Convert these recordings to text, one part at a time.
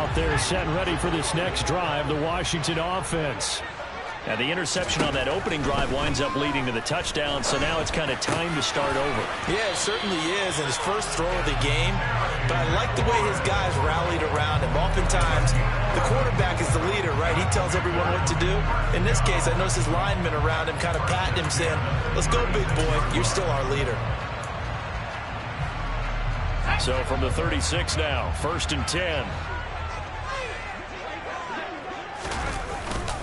Out there set and ready for this next drive, the Washington offense. Now, the interception on that opening drive winds up leading to the touchdown, so now it's kind of time to start over. Yeah, it certainly is, and his first throw of the game. But I like the way his guys rallied around him. Oftentimes, the quarterback is the leader, right? He tells everyone what to do. In this case, I noticed his linemen around him kind of patting him, saying, "Let's go, big boy. You're still our leader." So from the 36 now, 1st and 10.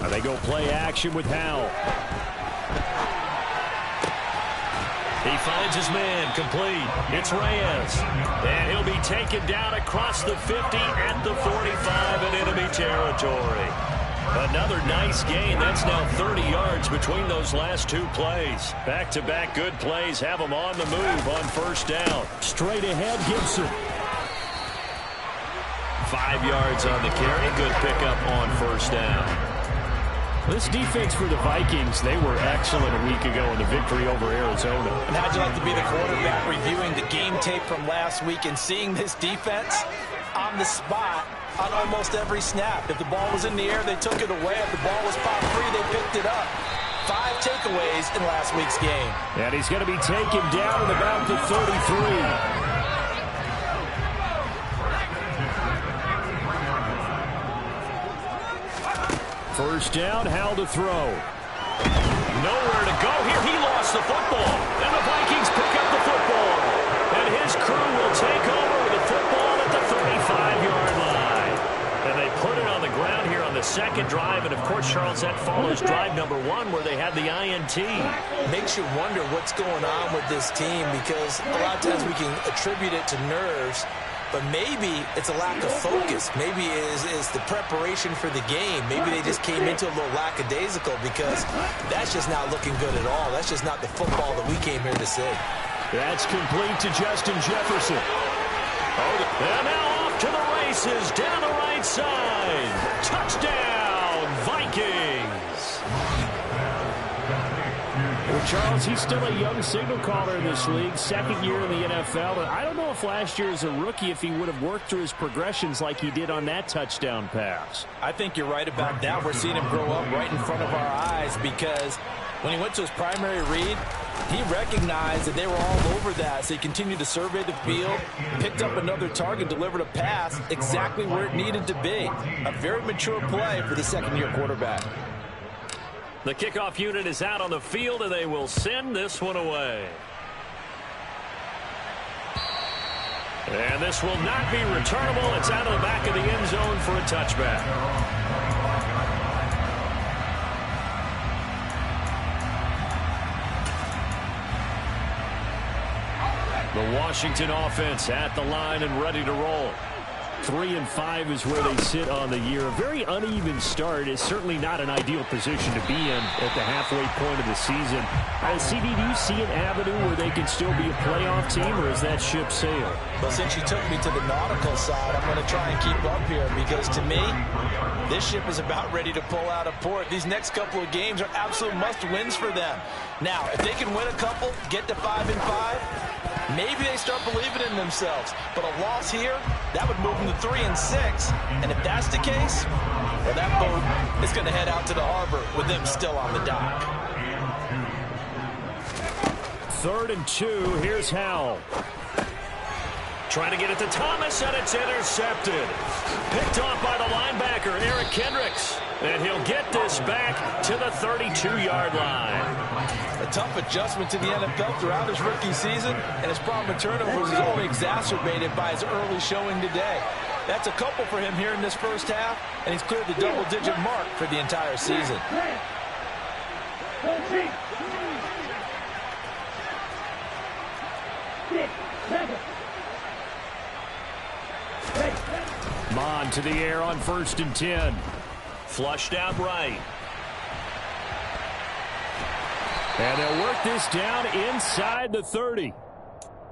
They go play action with Howell. He finds his man, complete. It's Reyes. And he'll be taken down across the 50 at the 45 in enemy territory. Another nice gain. That's now 30 yards between those last two plays. Back-to-back good plays have them on the move on 1st down. Straight ahead, Gibson. 5 yards on the carry. Good pickup on 1st down. This defense for the Vikings, they were excellent a week ago in the victory over Arizona. And how'd you like to be the quarterback reviewing the game tape from last week and seeing this defense on the spot on almost every snap? If the ball was in the air, they took it away. If the ball was popped free, they picked it up. 5 takeaways in last week's game. And he's going to be taken down at about the 33. 1st down, Howell to throw. Nowhere to go here. He lost the football. And the Vikings pick up the football. And his crew will take over with the football at the 35-yard line. And they put it on the ground here on the 2nd drive. And, of course, Charles, that follows drive number 1 where they had the INT. Makes you wonder what's going on with this team because a lot of times we can attribute it to nerves. But maybe it's a lack of focus. Maybe it's the preparation for the game. Maybe they just came into a little lackadaisical because that's just not looking good at all. That's just not the football that we came here to see. That's complete to Justin Jefferson. And now off to the races down the right side. Touchdown, Vikings. Well, Charles, he's still a young signal caller in this league, 2nd year in the NFL. And I don't know if last year as a rookie, if he would have worked through his progressions like he did on that touchdown pass. I think you're right about that. We're seeing him grow up right in front of our eyes because when he went to his primary read, he recognized that they were all over that. So he continued to survey the field, picked up another target, delivered a pass exactly where it needed to be. A very mature play for the 2nd-year quarterback. The kickoff unit is out on the field, and they will send this one away. And this will not be returnable. It's out of the back of the end zone for a touchback. The Washington offense at the line and ready to roll. 3-5 is where they sit on the year. A very uneven start is certainly not an ideal position to be in at the halfway point of the season. CD, do you see an avenue where they can still be a playoff team, or is that ship sailed? Well, since you took me to the nautical side, I'm going to try and keep up here because to me, this ship is about ready to pull out of port. These next couple of games are absolute must-wins for them. Now, if they can win a couple, get to 5-5, maybe they start believing in themselves. But a loss here, that would move them to 3-6. And if that's the case, well, that boat is going to head out to the harbor with them still on the dock. 3rd and 2. Here's Howell. Trying to get it to Thomas, and it's intercepted. Picked off by the linebacker, Eric Kendricks. And he'll get this back to the 32-yard line. A tough adjustment to the NFL throughout his rookie season, and his problem with turnovers is only exacerbated by his early showing today. That's a couple for him here in this first half, and he's cleared the double-digit mark for the entire season. Mon to the air on 1st and 10. Flushed out right. And they'll work this down inside the 30.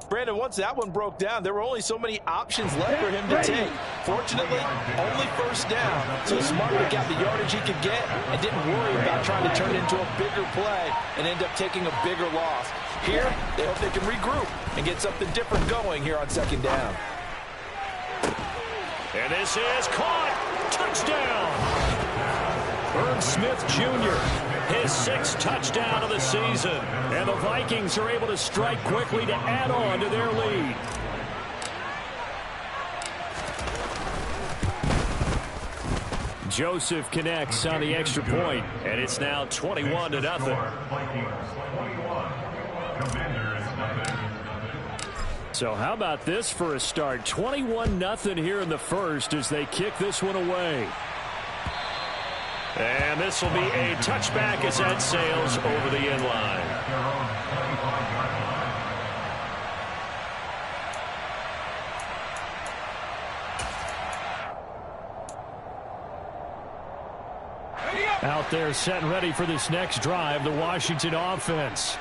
Brandon, once that one broke down, there were only so many options left for him to take. Fortunately, only 1st down, so Smart got the yardage he could get and didn't worry about trying to turn it into a bigger play and end up taking a bigger loss. Here, they hope they can regroup and get something different going here on 2nd down. And this is caught. Touchdown. Herb Smith Jr., his 6th touchdown of the season. And the Vikings are able to strike quickly to add on to their lead. Joseph connects on the extra point, and it's now 21-0. So how about this for a start? 21-0 here in the first as they kick this one away. And this will be a touchback as that sails over the end line. Out there set and ready for this next drive, the Washington offense.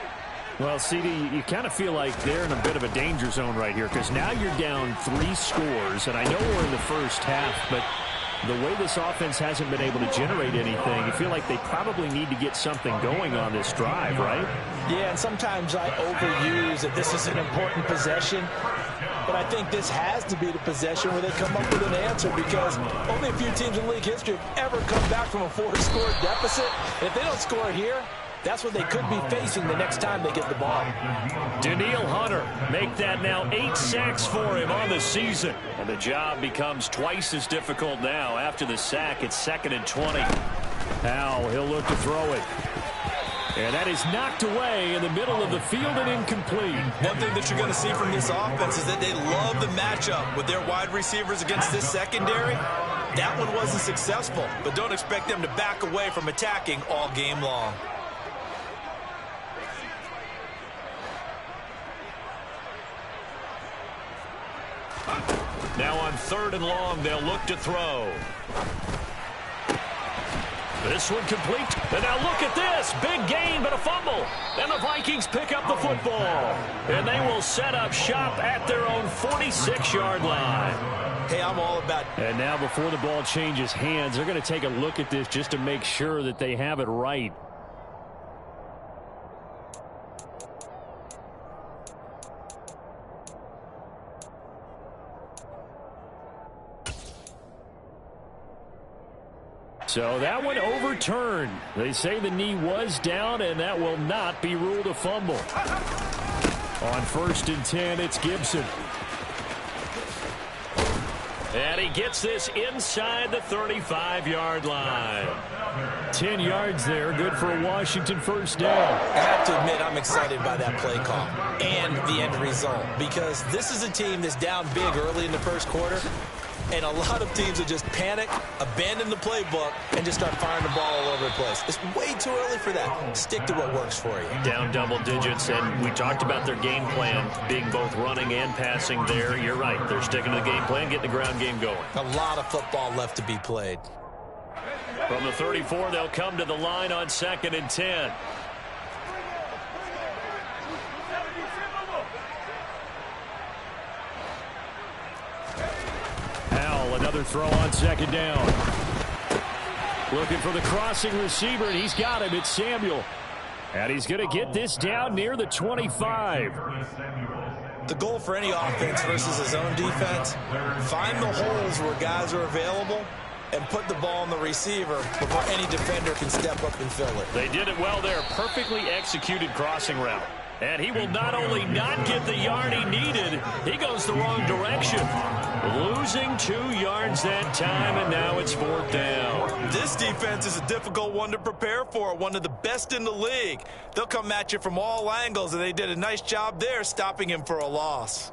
Well, CD, you kind of feel like they're in a bit of a danger zone right here because now you're down 3 scores, and I know we're in the first half, but the way this offense hasn't been able to generate anything, you feel like they probably need to get something going on this drive, right? Yeah, and sometimes I overuse that this is an important possession, but I think this has to be the possession where they come up with an answer because only a few teams in league history have ever come back from a 4-score deficit. And if they don't score here, that's what they could be facing the next time they get the ball. Daniil Hunter make that now 8 sacks for him on the season. And the job becomes twice as difficult now. After the sack, it's 2nd and 20. Now he'll look to throw it. And that is knocked away in the middle of the field and incomplete. One thing that you're going to see from this offense is that they love the matchup with their wide receivers against this secondary. That one wasn't successful, but don't expect them to back away from attacking all game long. Now on 3rd and long, they'll look to throw. This one complete. And now look at this. Big gain, but a fumble. And the Vikings pick up the football. And they will set up shop at their own 46-yard line. Hey, I'm all about it. And now before the ball changes hands, they're going to take a look at this just to make sure that they have it right. So that one overturned. They say the knee was down, and that will not be ruled a fumble. On 1st and 10, it's Gibson. And he gets this inside the 35-yard line. 10 yards there, good for a Washington first down. I have to admit, I'm excited by that play call and the end result because this is a team that's down big early in the first quarter. And a lot of teams will just panic, abandon the playbook, and just start firing the ball all over the place. It's way too early for that. Stick to what works for you. Down double digits, and we talked about their game plan being both running and passing there. You're right. They're sticking to the game plan, getting the ground game going. A lot of football left to be played. From the 34, they'll come to the line on 2nd and 10. Another throw on 2nd down. Looking for the crossing receiver, and he's got him. It's Samuel. And he's going to get this down near the 25. The goal for any offense versus his own defense, find the holes where guys are available and put the ball on the receiver before any defender can step up and fill it. They did it well there. Perfectly executed crossing route. And he will not only not get the yard he needed, he goes the wrong direction. Losing 2 yards that time, and now it's 4th down. This defense is a difficult one to prepare for, one of the best in the league. They'll come at you from all angles, and they did a nice job there stopping him for a loss.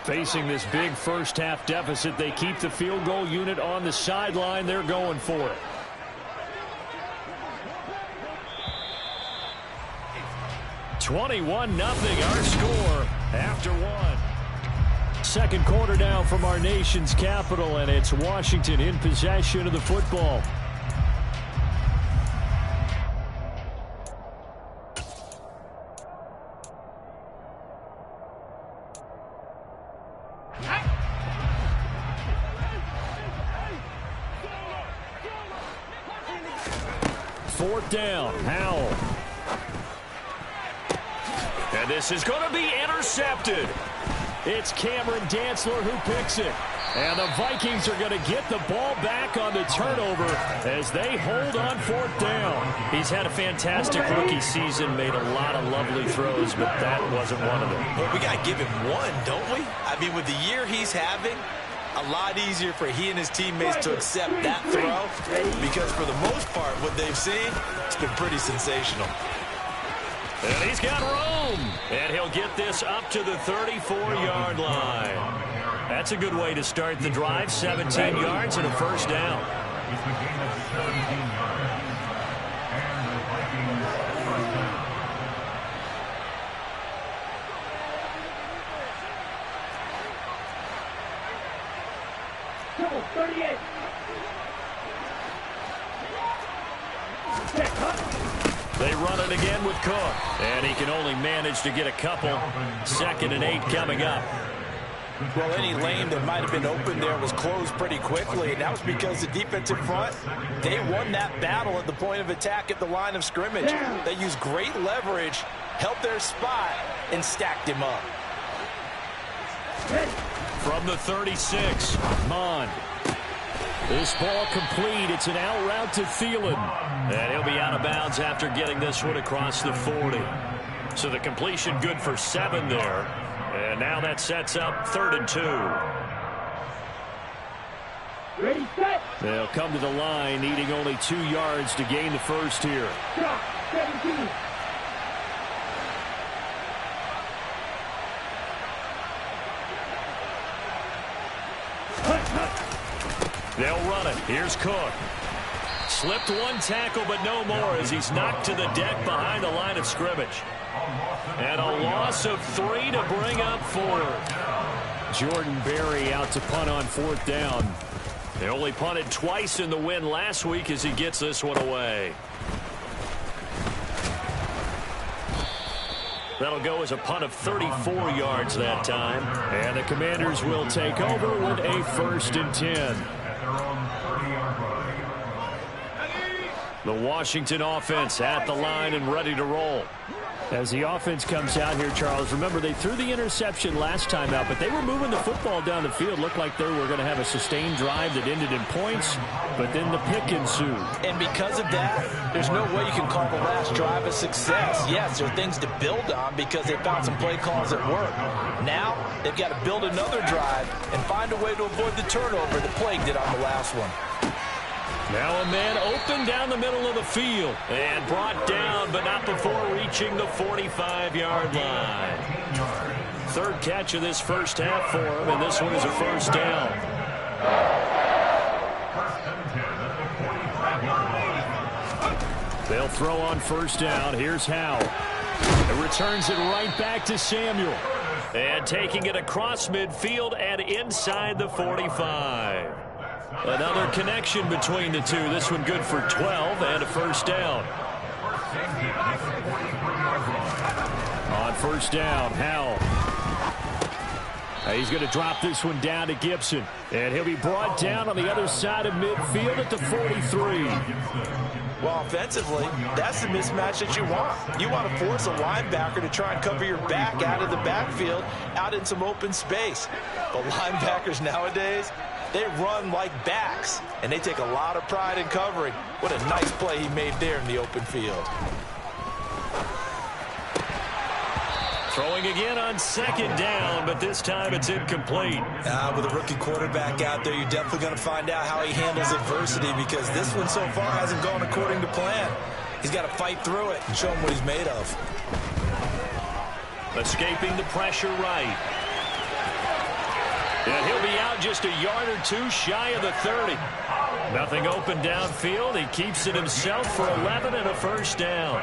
Facing this big first-half deficit, they keep the field goal unit on the sideline. They're going for it. $21-0 our score after 1. Second quarter now from our nation's capital, and it's Washington in possession of the football. Fourth down, Howell. And this is going to be intercepted. It's Cameron Dantzler who picks it. And the Vikings are going to get the ball back on the turnover as they hold on 4th down. He's had a fantastic rookie season, made a lot of lovely throws, but that wasn't one of them. Well, we got to give him one, don't we? I mean, with the year he's having, a lot easier for he and his teammates to accept that throw because for the most part, what they've seen, it's been pretty sensational. And he's got room. And he'll get this up to the 34-yard line. That's a good way to start the drive. 17 yards and a first down. They run it again with Cook. And he can only manage to get a couple. 2nd and 8 coming up. Well, any lane that might have been open there was closed pretty quickly, and that was because the defensive front, they won that battle at the point of attack at the line of scrimmage. They used great leverage, held their spot, and stacked him up. From the 36, Mon. This ball complete. It's an out route to Thielen. And he'll be out of bounds after getting this one across the 40. So the completion good for 7 there. And now that sets up 3rd and 2. Ready, set. They'll come to the line, needing only 2 yards to gain the first here. Drop, 17. They'll run it. Here's Cook. Slipped one tackle, but no more as he's knocked to the deck behind the line of scrimmage. And a loss of 3 to bring up 4. Jordan Berry out to punt on 4th down. They only punted twice in the win last week as he gets this one away. That'll go as a punt of 34 yards that time. And the Commanders will take over with a 1st and 10. The Washington offense at the line and ready to roll. As the offense comes out here, Charles, remember they threw the interception last time out, but they were moving the football down the field. Looked like they were going to have a sustained drive that ended in points, but then the pick ensued. And because of that, there's no way you can call the last drive a success. Yes, there are things to build on because they found some play calls that work. Now, they've got to build another drive and find a way to avoid the turnover that plagued it on the last one. Now a man open down the middle of the field and brought down, but not before reaching the 45-yard line. 3rd catch of this first half for him, and this one is a first down. They'll throw on 1st down. Here's Howe. It returns it right back to Samuel. And taking it across midfield and inside the 45. Another connection between the two. This one good for 12 and a first down. On 1st down, Howell. He's going to drop this one down to Gibson. And he'll be brought down on the other side of midfield at the 43. Well, offensively, that's the mismatch that you want. You want to force a linebacker to try and cover your back out of the backfield, out in some open space. But linebackers nowadays, they run like backs, and they take a lot of pride in covering. What a nice play he made there in the open field. Throwing again on 2nd down, but this time it's incomplete. With a rookie quarterback out there, you're definitely going to find out how he handles adversity because this one so far hasn't gone according to plan. He's got to fight through it and show him what he's made of. Escaping the pressure right. And he'll be out just a yard or 2 shy of the 30. Nothing open downfield. He keeps it himself for 11 and a first down.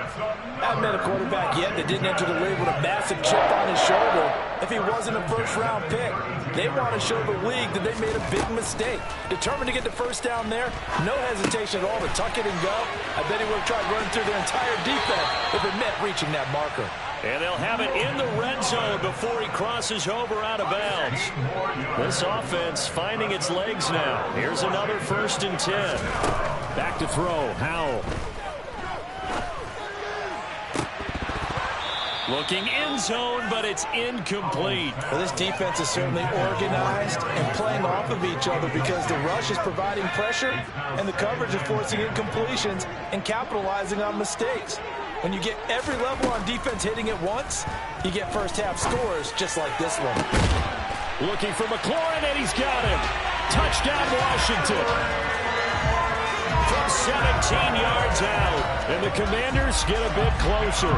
Haven't met a quarterback yet that didn't enter the league with a massive chip on his shoulder if he wasn't a first-round pick. They want to show the league that they made a big mistake. Determined to get the first down there, no hesitation at all to tuck it and go. I bet he would have tried running through their entire defense if it meant reaching that marker. And they'll have it in the red zone before he crosses over out of bounds. This offense finding its legs now. Here's another 1st and 10. Back to throw, Howell. Looking end zone, but it's incomplete. Well, this defense is certainly organized and playing off of each other because the rush is providing pressure and the coverage is forcing incompletions and capitalizing on mistakes. When you get every level on defense hitting at once, you get first-half scores just like this one. Looking for McLaurin, and he's got him. Touchdown, Washington. From 17 yards out, and the Commanders get a bit closer.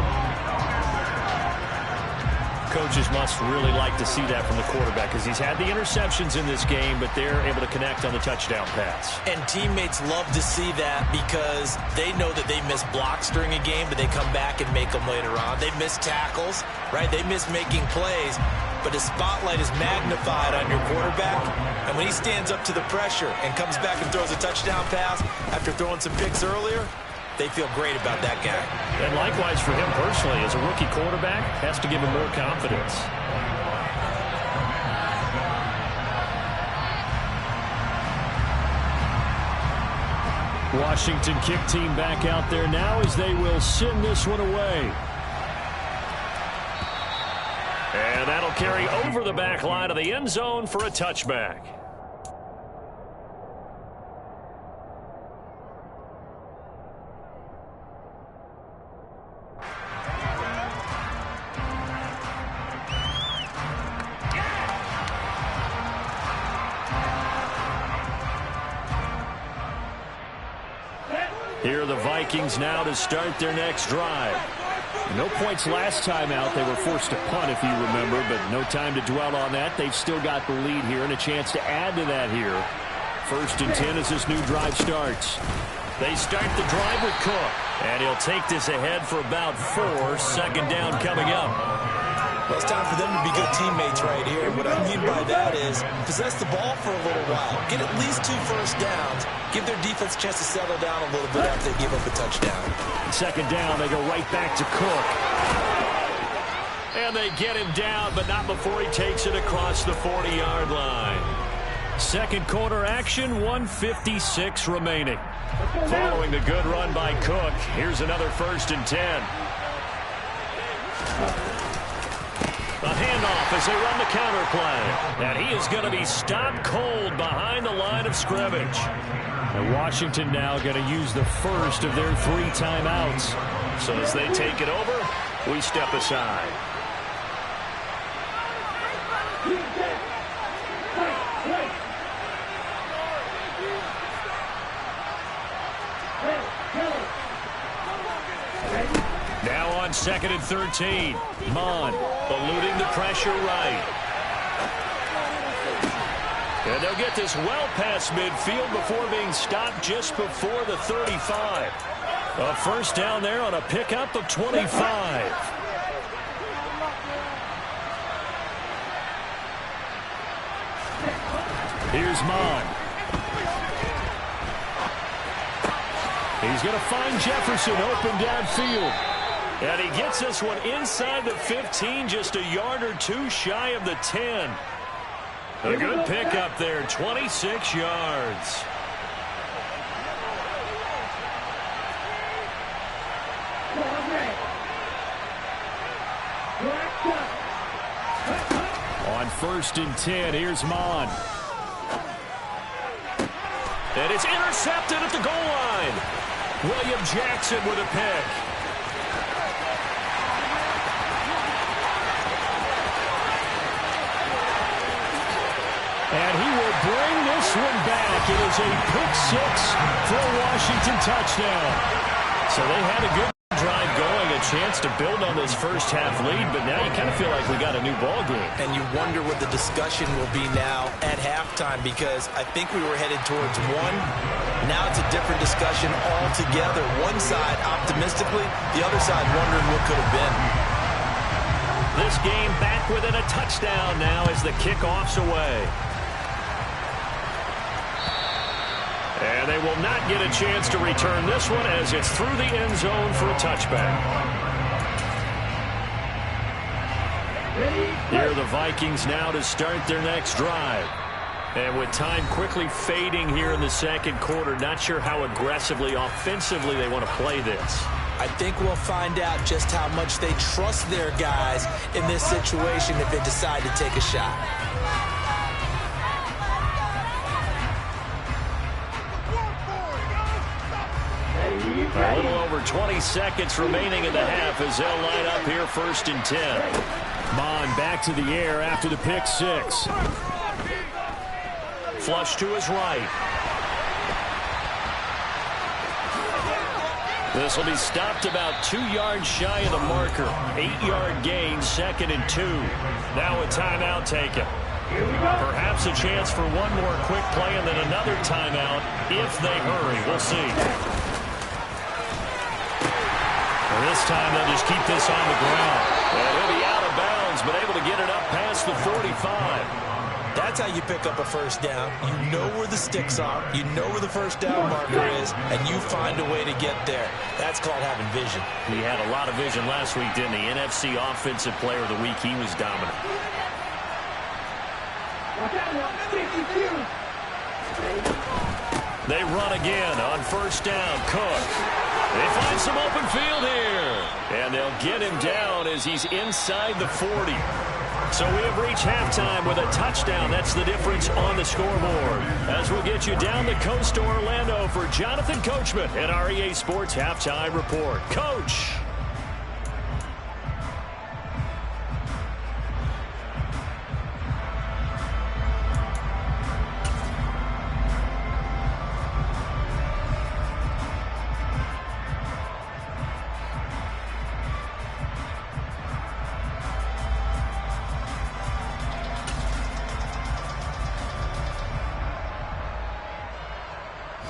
Coaches must really like to see that from the quarterback because he's had the interceptions in this game, but they're able to connect on the touchdown pass. And teammates love to see that because they know that they miss blocks during a game, but they come back and make them later on. They miss tackles, right? They miss making plays, but the spotlight is magnified on your quarterback, and when he stands up to the pressure and comes back and throws a touchdown pass after throwing some picks earlier, they feel great about that guy. And likewise for him personally, as a rookie quarterback, has to give him more confidence. Washington kick team back out there now as they will send this one away. And that'll carry over the back line of the end zone for a touchback. Here are the Vikings now to start their next drive. No points last time out. They were forced to punt, if you remember, but no time to dwell on that. They've still got the lead here and a chance to add to that here. 1st and 10 as this new drive starts. They start the drive with Cook, and he'll take this ahead for about 4. 2nd down coming up. Well, it's time for them to be good teammates right here. What I mean by that is possess the ball for a little while. Get at least 2 first downs. Give their defense a chance to settle down a little bit after they give up a touchdown. 2nd down, they go right back to Cook. And they get him down, but not before he takes it across the 40-yard line. 2nd quarter action, 1:56 remaining. Following the good run by Cook, here's another 1st and 10. A handoff as they run the counter play. And he is going to be stopped cold behind the line of scrimmage. And Washington now going to use the first of their 3 timeouts. So as they take it over, we step aside. Now on 2nd and 13. Mon eluding the pressure right. And they'll get this well past midfield before being stopped just before the 35. A 1st down there on a pickup of 25. Here's Mon. He's going to find Jefferson open downfield. And he gets this one inside the 15, just a yard or 2 shy of the 10. A good pickup there, 26 yards. On 1st and 10, here's Mon. And it's intercepted at the goal line. William Jackson with a pick. And he will bring this one back. It is a pick 6 for a Washington touchdown. So they had a good drive going, a chance to build on this first-half lead, but now you kind of feel like we got a new ball game. And you wonder what the discussion will be now at halftime because I think we were headed towards 1. Now it's a different discussion altogether. One side optimistically, the other side wondering what could have been. This game back within a touchdown now as the kickoff's away. And they will not get a chance to return this one as it's through the end zone for a touchback. Here are the Vikings now to start their next drive. And with time quickly fading here in the 2nd quarter, not sure how aggressively, offensively they want to play this. I think we'll find out just how much they trust their guys in this situation if they decide to take a shot. A little over 20 seconds remaining in the half as they'll line up here 1st and 10. Mon back to the air after the pick six. Flush to his right. This will be stopped about 2 yards shy of the marker. 8-yard gain, 2nd and 2. Now a timeout taken. Perhaps a chance for one more quick play and then another timeout if they hurry. We'll see. And this time they'll just keep this on the ground. And he'll be out of bounds, but able to get it up past the 45. That's how you pick up a first down. You know where the sticks are. You know where the first down marker is, and you find a way to get there. That's called having vision. He had a lot of vision last week, didn't he? NFC Offensive Player of the Week. He was dominant. They run again on first down. Cook. They find some open field here. And they'll get him down as he's inside the 40. So we have reached halftime with a touchdown. That's the difference on the scoreboard. As we'll get you down the coast to Orlando for Jonathan Coachman and our EA Sports Halftime Report. Coach.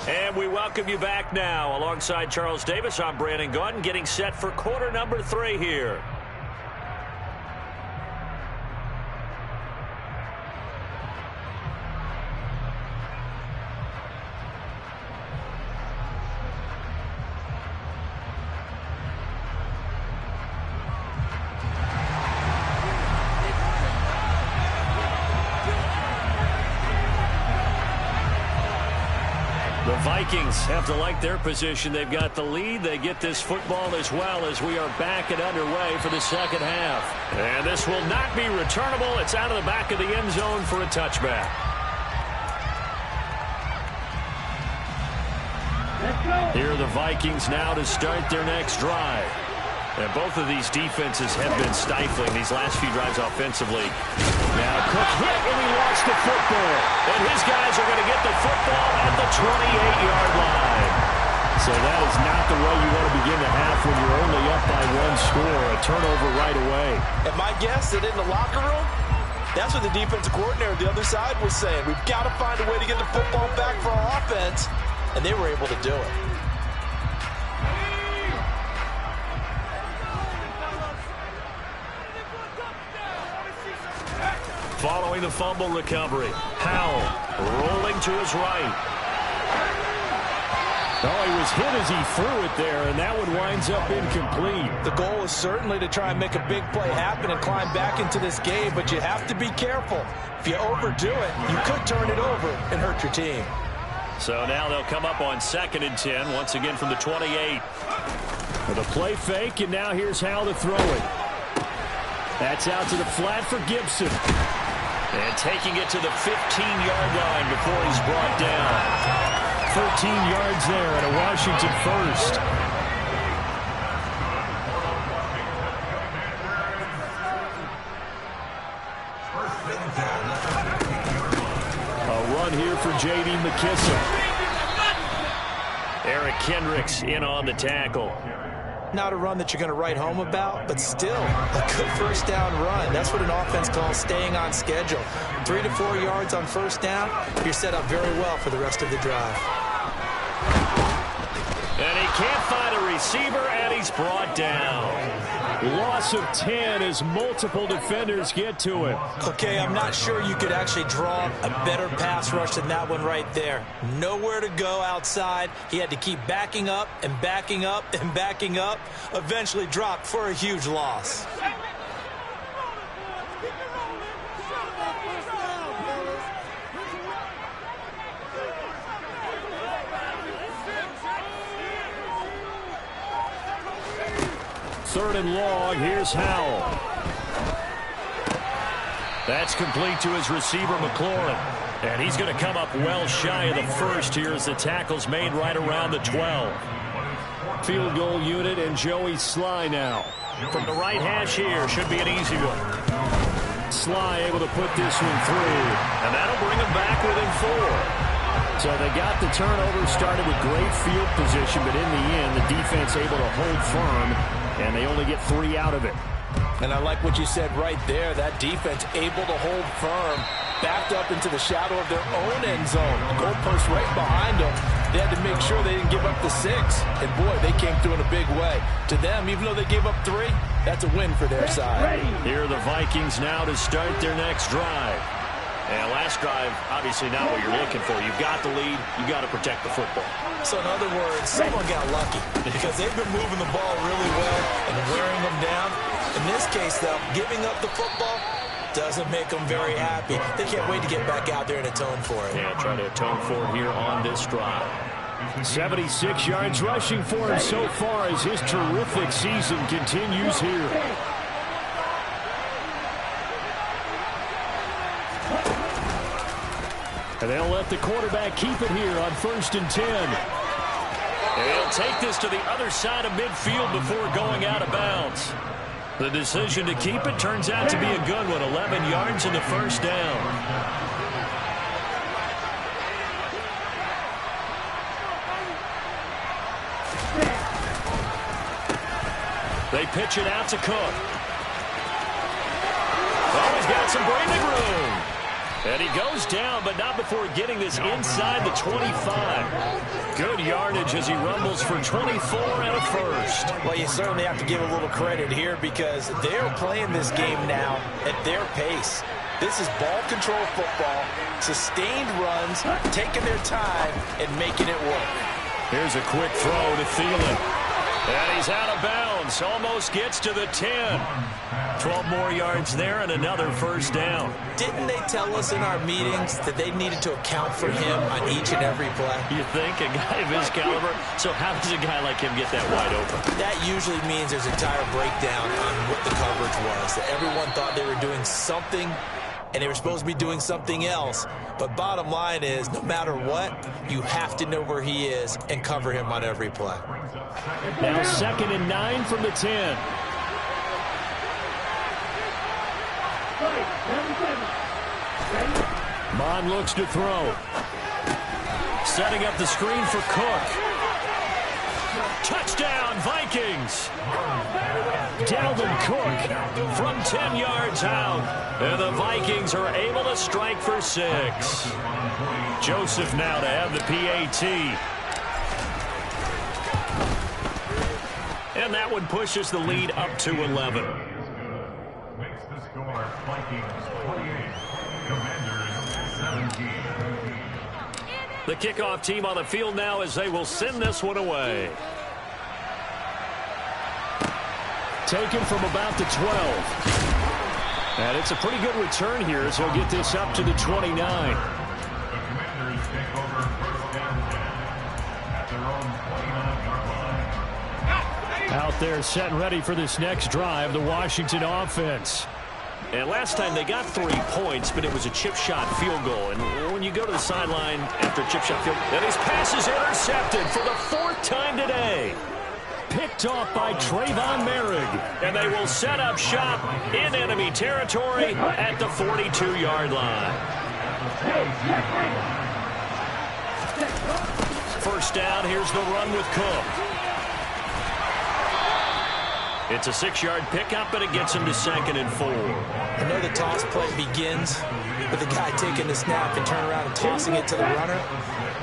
And we welcome you back now. Alongside Charles Davis, I'm Brandon Gaudin, getting set for quarter number 3 here. The Vikings have to like their position. They've got the lead. They get this football as well as we are back and underway for the second half. And this will not be returnable. It's out of the back of the end zone for a touchback. Here are the Vikings now to start their next drive. And both of these defenses have been stifling these last few drives offensively. Now Cook hit and he lost the football. And his guys are going to get the football at the 28-yard line. So that is not the way you want to begin the half when you're only up by 1 score. A turnover right away. And my guess that in the locker room, that's what the defensive coordinator on the other side was saying. We've got to find a way to get the football back for our offense. And they were able to do it. Following the fumble recovery, Howell rolling to his right. Oh, he was hit as he threw it there, and that one winds up incomplete. The goal is certainly to try and make a big play happen and climb back into this game, but you have to be careful. If you overdo it, you could turn it over and hurt your team. So now they'll come up on 2nd and 10, once again from the 28. With a play fake, and now here's Howell to throw it. That's out to the flat for Gibson. And taking it to the 15-yard line before he's brought down. 13 yards there and a Washington first. A run here for J.D. McKissick. Eric Kendricks in on the tackle. Not a run that you're going to write home about, but still a good first down run. That's what an offense calls staying on schedule. 3 to 4 yards on first down, you're set up very well for the rest of the drive. And he can't find a receiver, and he's brought down. Loss of 10 as multiple defenders get to him. Okay, I'm not sure you could actually draw a better pass rush than that one right there. Nowhere to go outside. He had to keep backing up and backing up and backing up. Eventually dropped for a huge loss. 3rd and long. Here's Howell. That's complete to his receiver, McLaurin. And he's going to come up well shy of the first here as the tackle's made right around the 12. Field goal unit and Joey Sly now. From the right hash here, should be an easy one. Sly able to put this one through. And that'll bring him back within 4. So they got the turnover started with great field position, but in the end, the defense able to hold firm, and they only get 3 out of it. And I like what you said right there. That defense able to hold firm, backed up into the shadow of their own end zone. The goalpost right behind them. They had to make sure they didn't give up the 6. And, boy, they came through in a big way. To them, even though they gave up 3, that's a win for their side. Here are the Vikings now to start their next drive. And last drive, obviously not what you're looking for. You've got the lead. You've got to protect the football. So, in other words, someone got lucky because they've been moving the ball really well and wearing them down. In this case, though, giving up the football doesn't make them very happy. They can't wait to get back out there and atone for it. Yeah, try to atone for it here on this drive. 76 yards rushing for him so far as his terrific season continues here. And they'll let the quarterback keep it here on 1st and 10. And he'll take this to the other side of midfield before going out of bounds. The decision to keep it turns out to be a good one. 11 yards in the first down. They pitch it out to Cook. Oh, he's got some breathing room. And he goes down, but not before getting this inside the 25. Good yardage as he rumbles for 24 and a first. Well, you certainly have to give a little credit here because they're playing this game now at their pace. This is ball control football, sustained runs, taking their time, and making it work. Here's a quick throw to Thielen. And he's out of bounds. Almost gets to the 10. 12 more yards there and another first down. Didn't they tell us in our meetings that they needed to account for him on each and every play? You think? A guy of his caliber? So how does a guy like him get that wide open? That usually means there's a entire breakdown on what the coverage was. That everyone thought they were doing something and they were supposed to be doing something else. But bottom line is, no matter what, you have to know where he is and cover him on every play. Now 2nd and 9 from the 10. Mon looks to throw. Setting up the screen for Cook. Touchdown, Vikings! Dalvin Cook from 10 yards out. And the Vikings are able to strike for 6. Joseph now to have the PAT. And that one pushes the lead up to 11. Makes the score Vikings 28, Commanders 17. The kickoff team on the field now as they will send this one away. Taken from about the 12. And it's a pretty good return here as he'll get this up to the 29. The Commanders take over 1st and 10 at their own 29-yard line. Out there set and ready for this next drive, the Washington offense. And last time they got 3 points, but it was a chip shot field goal. And when you go to the sideline after a chip shot field goal, and his pass is intercepted for the 4th time today. Picked off by Trayvon Merrick. And they will set up shop in enemy territory at the 42-yard line. First down, here's the run with Cook. It's a 6-yard pickup, but it gets him to 2nd and 4. I know the toss play begins with the guy taking the snap and turning around and tossing it to the runner.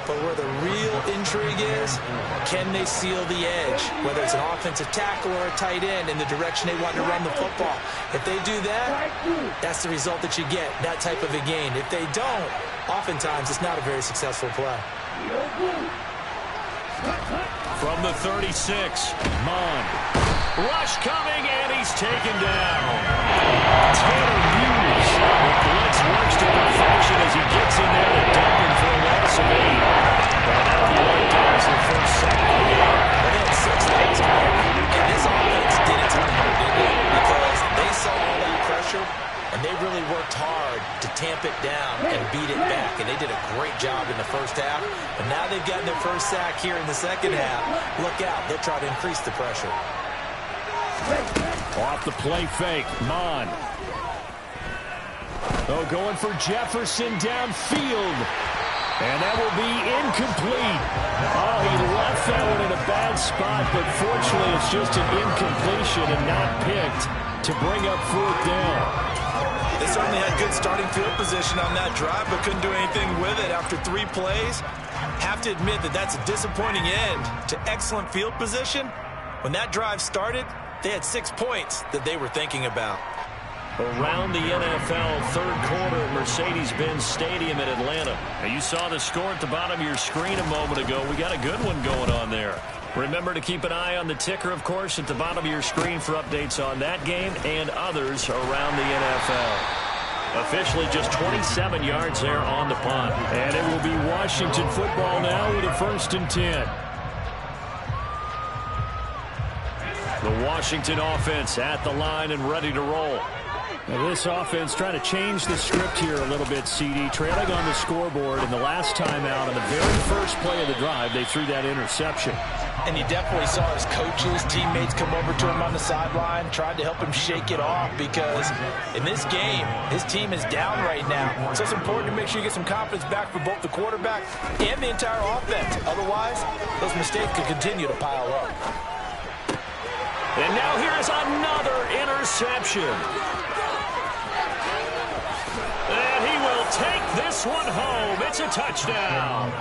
But where the real intrigue is, can they seal the edge? Whether it's an offensive tackle or a tight end in the direction they want to run the football. If they do that, that's the result that you get, that type of a gain. If they don't, oftentimes it's not a very successful play. From the 36, Mon. Rush coming, and he's taken down. Tanner Hughes. The blitz works to perfection as he gets in there to dump him for a loss of 8. And that'll be right down as the first sack of the game. But then 6 last game, and this offense did it to first sack here in the second half. Look out. They'll try to increase the pressure. Off the play fake. Mon. Oh, going for Jefferson downfield. And that will be incomplete. Oh, he left that one in a bad spot, but fortunately it's just an incompletion and not picked to bring up fourth down. They certainly had good starting field position on that drive, but couldn't do anything with it after 3 plays. Have to admit that that's a disappointing end to excellent field position. When that drive started, they had 6 points that they were thinking about. Around the NFL, third quarter at Mercedes-Benz Stadium in Atlanta. Now, you saw the score at the bottom of your screen a moment ago. We got a good one going on there. Remember to keep an eye on the ticker, of course, at the bottom of your screen for updates on that game and others around the NFL. Officially just 27 yards there on the punt. And it will be Washington football now with a 1st and 10. The Washington offense at the line and ready to roll. Now this offense trying to change the script here a little bit, CD. Trailing on the scoreboard, and the last time out on the very first play of the drive, they threw that interception. And you definitely saw his coaches, teammates come over to him on the sideline, tried to help him shake it off because in this game, his team is down right now. So it's important to make sure you get some confidence back for both the quarterback and the entire offense. Otherwise, those mistakes could continue to pile up. And now here's another interception. And he will take this one home. It's a touchdown.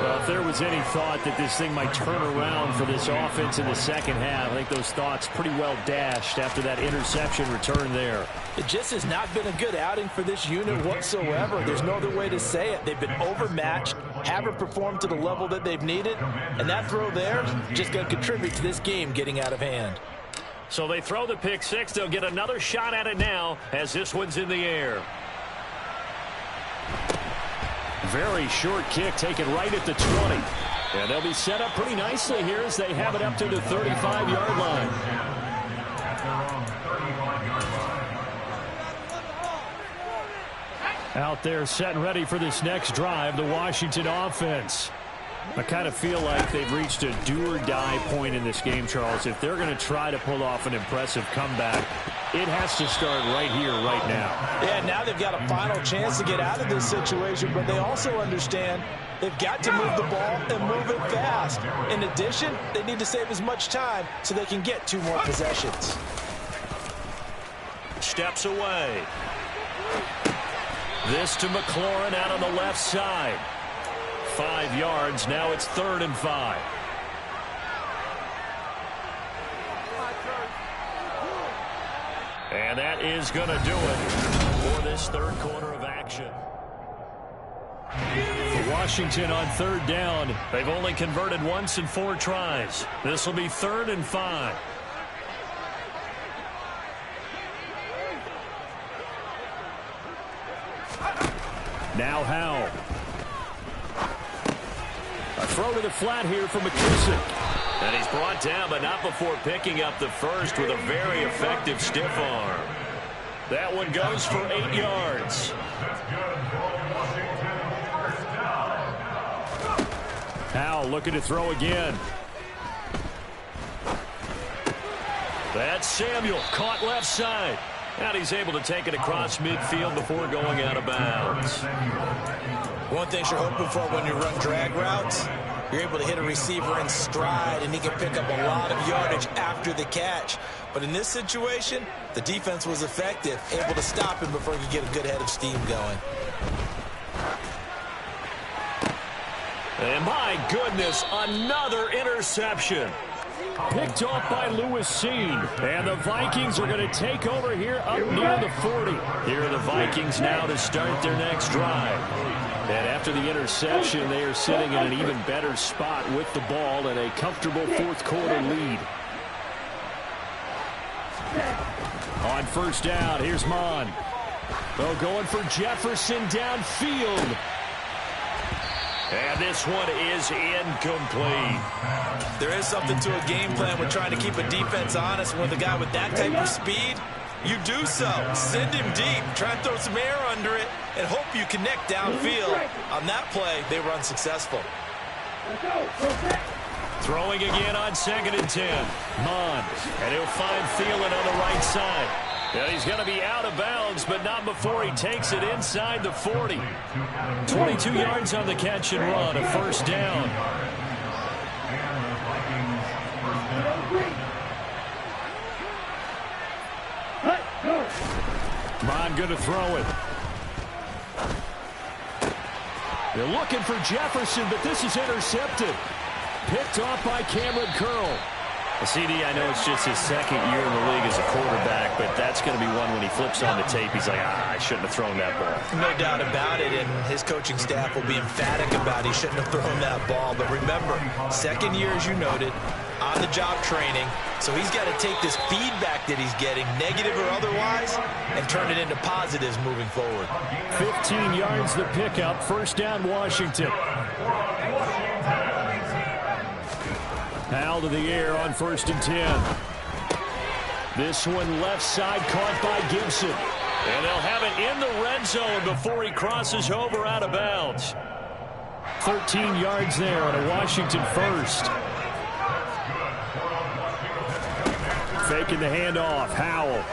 Well, if there was any thought that this thing might turn around for this offense in the second half, I think those thoughts pretty well dashed after that interception return there. It just has not been a good outing for this unit whatsoever. There's no other way to say it. They've been overmatched, haven't performed to the level that they've needed, and that throw there just going to contribute to this game getting out of hand. So they throw the pick six. They'll get another shot at it now as this one's in the air. Very short kick taken right at the 20. And they'll be set up pretty nicely here as they have it up to the 35-yard line. Out there set and ready for this next drive, the Washington offense. I kind of feel like they've reached a do-or-die point in this game, Charles. If they're going to try to pull off an impressive comeback, it has to start right here, right now. Yeah, now they've got a final chance to get out of this situation, but they also understand they've got to move the ball and move it fast. In addition, they need to save as much time so they can get 2 more possessions. Steps away. This to McLaurin out on the left side. 5 yards. Now it's 3rd and 5. And that is going to do it for this third quarter of action. For Washington on 3rd down. They've only converted once in 4 tries. This will be 3rd and 5. Now Howell. A throw to the flat here for McKissick. And he's brought down, but not before picking up the first with a very effective stiff arm. That one goes for 8 yards. Howell looking to throw again. That's Samuel, caught left side. And he's able to take it across midfield before going out of bounds. One thing you're hoping for when you run drag routes, you're able to hit a receiver in stride, and he can pick up a lot of yardage after the catch. But in this situation, the defense was effective, able to stop him before he could get a good head of steam going. And my goodness, another interception. Picked off by Lewis Seen. And the Vikings are going to take over here up near the 40. Here are the Vikings now to start their next drive. And after the interception, they are sitting in an even better spot with the ball and a comfortable 4th quarter lead. On 1st down, here's Mon. Oh, going for Jefferson downfield. And this one is incomplete. There is something to a game plan. We're trying to keep a defense honest. With a guy with that type of speed, you do so. Send him deep. Try and throw some air under it and hope you connect downfield. On that play, they were unsuccessful. Throwing again on 2nd and 10. Mond. And he'll find Thielen on the right side. And he's going to be out of bounds, but not before he takes it inside the 40. 22 yards on the catch and run, a first down. Mond going to throw it. They're looking for Jefferson, but this is intercepted. Picked off by Cameron Curl. CD, I know it's just his second year in the league as a quarterback, but that's going to be one when he flips on the tape. He's like, I shouldn't have thrown that ball. No doubt about it, and his coaching staff will be emphatic about he shouldn't have thrown that ball. But remember, second year, as you noted, on-the-job training, so he's got to take this feedback that he's getting, negative or otherwise, and turn it into positives moving forward. 15 yards the pickup, first down Washington. Powell to the air on 1st and 10. This one left side caught by Gibson. And they'll have it in the red zone before he crosses over out of bounds. 13 yards there on a Washington first. Faking the handoff. Howell.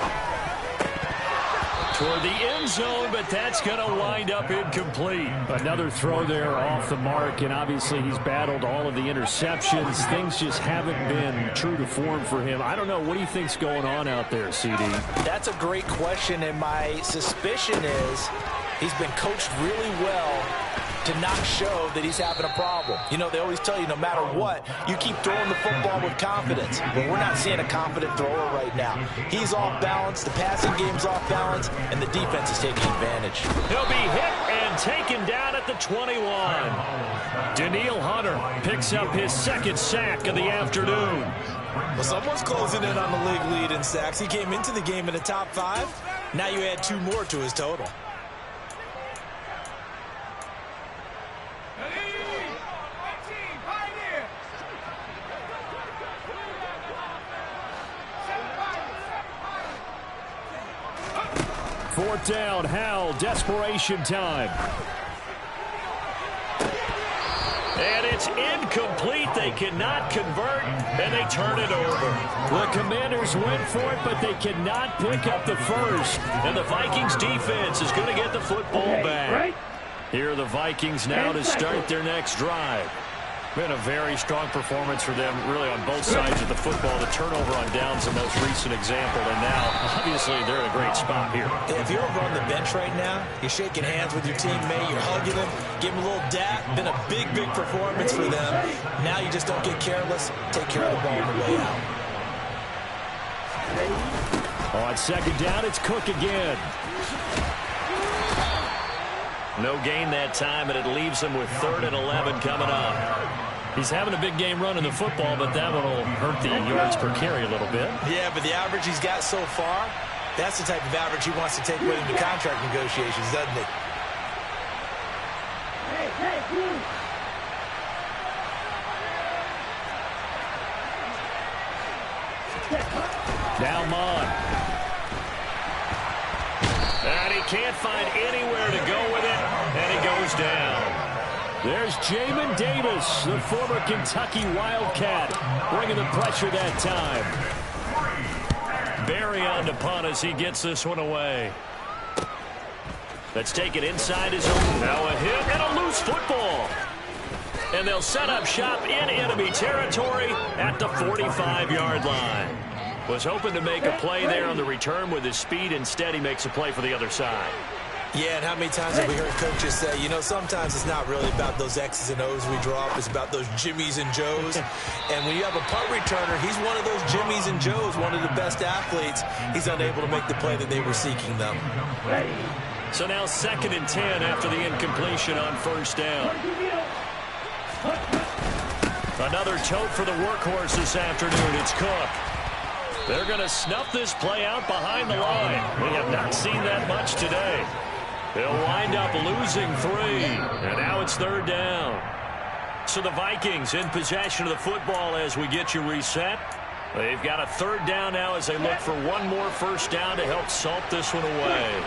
Toward the end zone, but that's going to wind up incomplete. Another throw there off the mark, and obviously he's battled all of the interceptions. Things just haven't been true to form for him. I don't know. What do you think's going on out there, CD? That's a great question, and my suspicion is he's been coached really well to not show that he's having a problem. You know, they always tell you no matter what, you keep throwing the football with confidence. But we're not seeing a confident thrower right now. He's off balance, the passing game's off balance, and the defense is taking advantage. He'll be hit and taken down at the 21. Daniil Hunter picks up his second sack of the afternoon. Well, someone's closing in on the league lead in sacks. He came into the game in the top 5. Now you add 2 more to his total. Fourth down, Howell, desperation time. And it's incomplete. They cannot convert, and they turn it over. The Commanders went for it, but they cannot pick up the first. And the Vikings defense is going to get the football back. Here are the Vikings now to start their next drive. Been a very strong performance for them, really, on both sides of the football. The turnover on downs, the most recent example, and now, obviously, they're in a great spot here. Yeah, if you're over on the bench right now, you're shaking hands with your teammate, you're hugging him, give him a little dap. Been a big, big performance for them. Now you just don't get careless. Take care of the ball on the way out. On second down, it's Cook again. No gain that time, and it leaves him with 3rd and 11 coming up. He's having a big game running the football, but that one will hurt the yards per carry a little bit. Yeah, but the average he's got so far, that's the type of average he wants to take with him to contract negotiations, doesn't he? Now Mond. And he can't find anywhere to go with it, and he goes down. There's Jamin Davis, the former Kentucky Wildcat, bringing the pressure that time. Barry on to punt as he gets this one away. Let's take it inside his own. Now a hit and a loose football. And they'll set up shop in enemy territory at the 45-yard line. Was hoping to make a play there on the return with his speed. Instead, he makes a play for the other side. Yeah, and how many times have we heard coaches say, you know, sometimes it's not really about those X's and O's we drop. It's about those Jimmies and Joes. And when you have a punt returner, he's one of those Jimmies and Joes, one of the best athletes. He's unable to make the play that they were seeking them. So now 2nd and 10 after the incompletion on 1st down. Another tote for the workhorse this afternoon. It's Cook. They're going to snuff this play out behind the line. We have not seen that much today. They'll wind up losing 3. And now it's 3rd down. So the Vikings in possession of the football as we get you reset. They've got a 3rd down now as they look for one more first down to help salt this one away.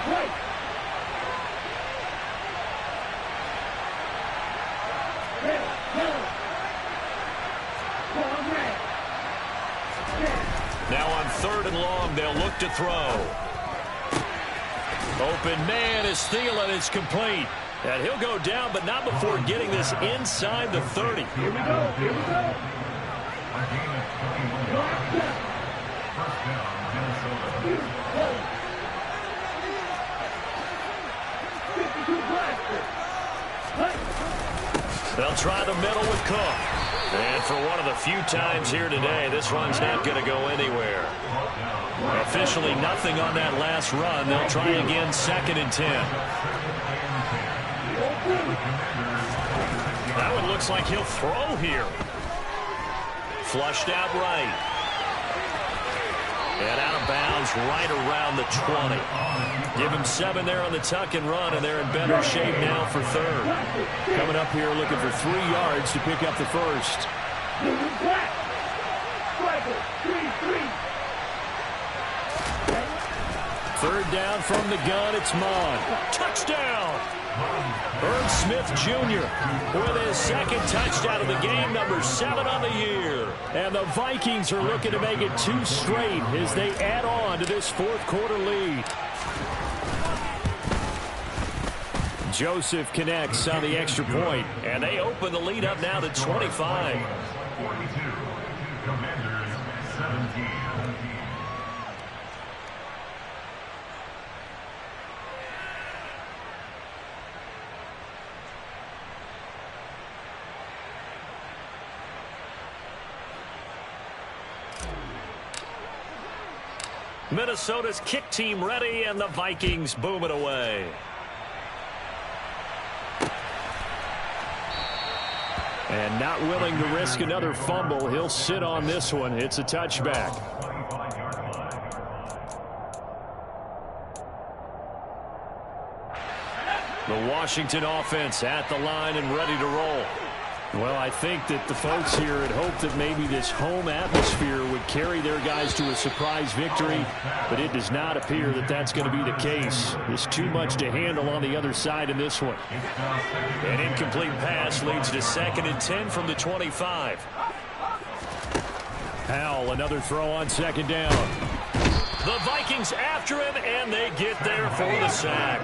3rd and long. They'll look to throw. Open man is Thielen. It's complete. And he'll go down, but not before getting this inside the 30. Here we go. Here we go. A game of 21 yards. First down, Minnesota. They'll try the middle with Cook. And for one of the few times here today, this run's not going to go anywhere. Officially nothing on that last run. They'll try again 2nd and 10. That one looks like he'll throw here. Flushed out right. And out of bounds right around the 20. Give him 7 there on the tuck and run, and they're in better shape now for 3rd. Coming up here looking for 3 yards to pick up the first. 3rd down from the gun. It's Mon. Touchdown! Herb Smith Jr. with his 2nd touchdown of the game, number 7 on the year. And the Vikings are looking to make it 2 straight as they add on to this 4th quarter lead. Joseph connects on the extra point, and they open the lead up now to 25. 42. Commanders 17. Minnesota's kick team ready, and the Vikings boom it away. And not willing to risk another fumble, he'll sit on this one. It's a touchback. The Washington offense at the line and ready to roll. Well, I think that the folks here had hoped that maybe this home atmosphere would carry their guys to a surprise victory, but it does not appear that that's going to be the case. There's too much to handle on the other side in this one. An incomplete pass leads to 2nd and 10 from the 25. Powell, another throw on 2nd down. The Vikings after him, and they get there for the sack.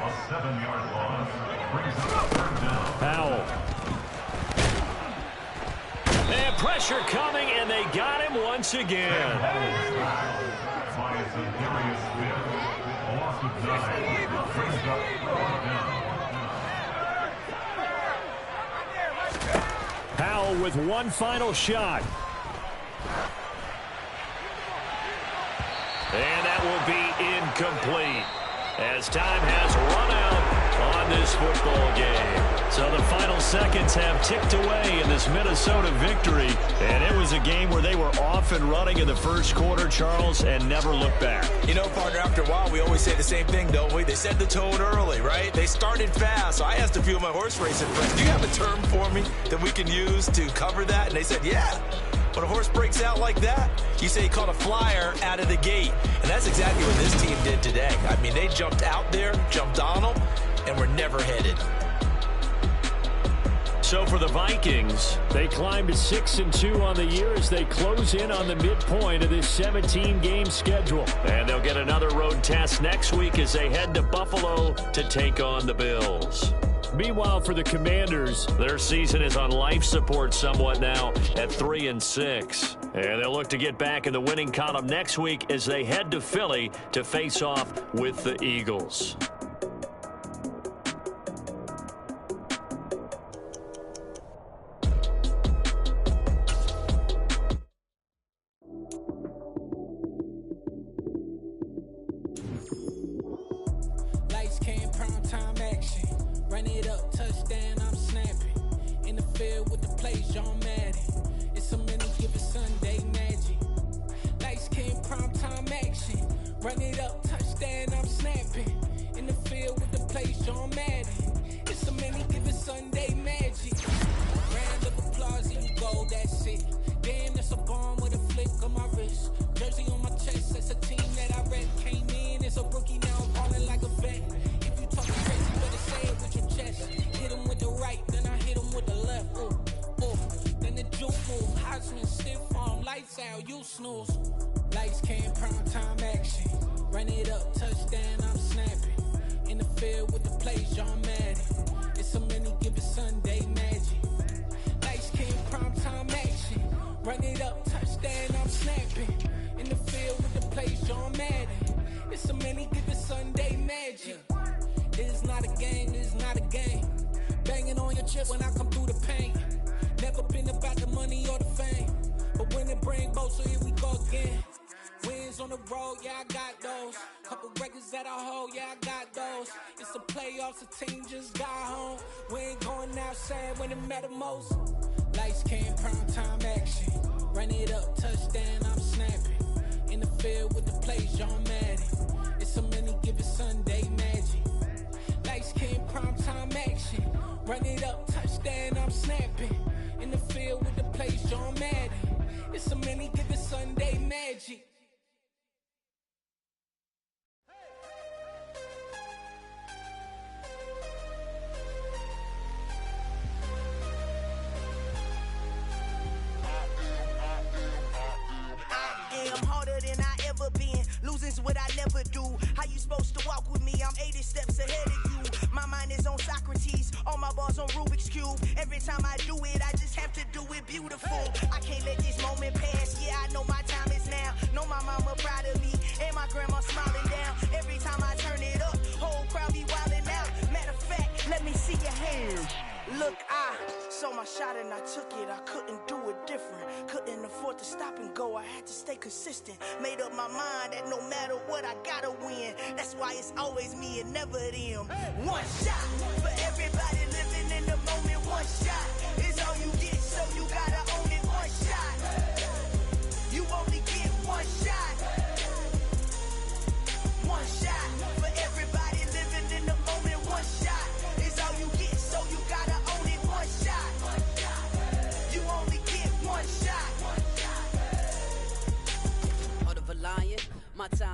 A 7-yard loss. Powell. And pressure coming, and they got him once again. Powell with one final shot. And that will be incomplete as time has run out on this football game. So the final seconds have ticked away in this Minnesota victory. And it was a game where they were off and running in the first quarter, Charles, and never looked back. You know, partner, after a while, we always say the same thing, don't we? They set the tone early, right? They started fast. So I asked a few of my horse racing friends, do you have a term for me that we can use to cover that? And they said, yeah. When a horse breaks out like that, you say he caught a flyer out of the gate. And that's exactly what this team did today. I mean, they jumped out there, jumped on them, and were never headed. So for the Vikings, they climbed to 6-2 on the year as they close in on the midpoint of this 17-game schedule. And they'll get another road test next week as they head to Buffalo to take on the Bills. Meanwhile, for the Commanders, their season is on life support somewhat now at 3-6. And they'll look to get back in the winning column next week as they head to Philly to face off with the Eagles. Lights came, prime time action. Run it up, touchdown, I'm snapping. In the field with the plays, John Madden. It's a mini given Sunday magic. Lights came, prime time action. Run it up, touchdown, I'm snapping. In the field with the plays, John Madden. It's a mini given Sunday magic. Round of applause, and you go, that's it. Damn, that's a bomb with a flick on my wrist. Jersey on my chest, that's a team that I rep. Came in as a rookie, now I'm balling like a vet. If you talking crazy, better say it with your chest. Hit him with the right, then I hit him with the left. Ooh, ooh. Then the juke move, Heisman, stiff arm, light foul, you snooze. Lights came, prime time action. Run it up, touchdown, I'm snapping. In the field with the plays, John Madden. It's so many given Sunday magic. Lights came, prime time action. Run it up, touchdown, I'm snapping. In the field with the plays, John Madden. It's so many given Sunday magic. It's not a game, it's not a game. Banging on your chip when I come through the paint. Never been about the money or the fame. But when it bring both, so here we go again. Wins on the road, yeah, I got those. Couple records that I hold, yeah, I got those. It's the playoffs, the team just got home. We ain't going outside when it matter most. Lights came, prime time action. Run it up, touchdown, I'm snapping. In the field with the plays, John Madden. It's so many given Sunday magic. Lights came, prime time action. Run it up, touchdown, I'm snapping. In the field with the plays, John Madden. It's so many given Sunday magic. I'm harder than I ever been. Losing's what I never do. How you supposed to walk with me? I'm 80 steps ahead of you. My mind is on Socrates. All my bars on Rubik's Cube. Every time I do it, I just have to do it beautiful. I can't let this moment pass. Yeah, I know my time is now. Know my mama proud of me. And my grandma smiling down. Every time I turn it up, whole crowd be wilding out. Matter of fact, let me see your hands. Look, I saw my shot and I took it. I couldn't do it different. Couldn't afford to stop and go. I had to stay consistent. Made up my mind that no matter what, I gotta win. That's why it's always me and never them. One shot for everybody living in the moment. One shot.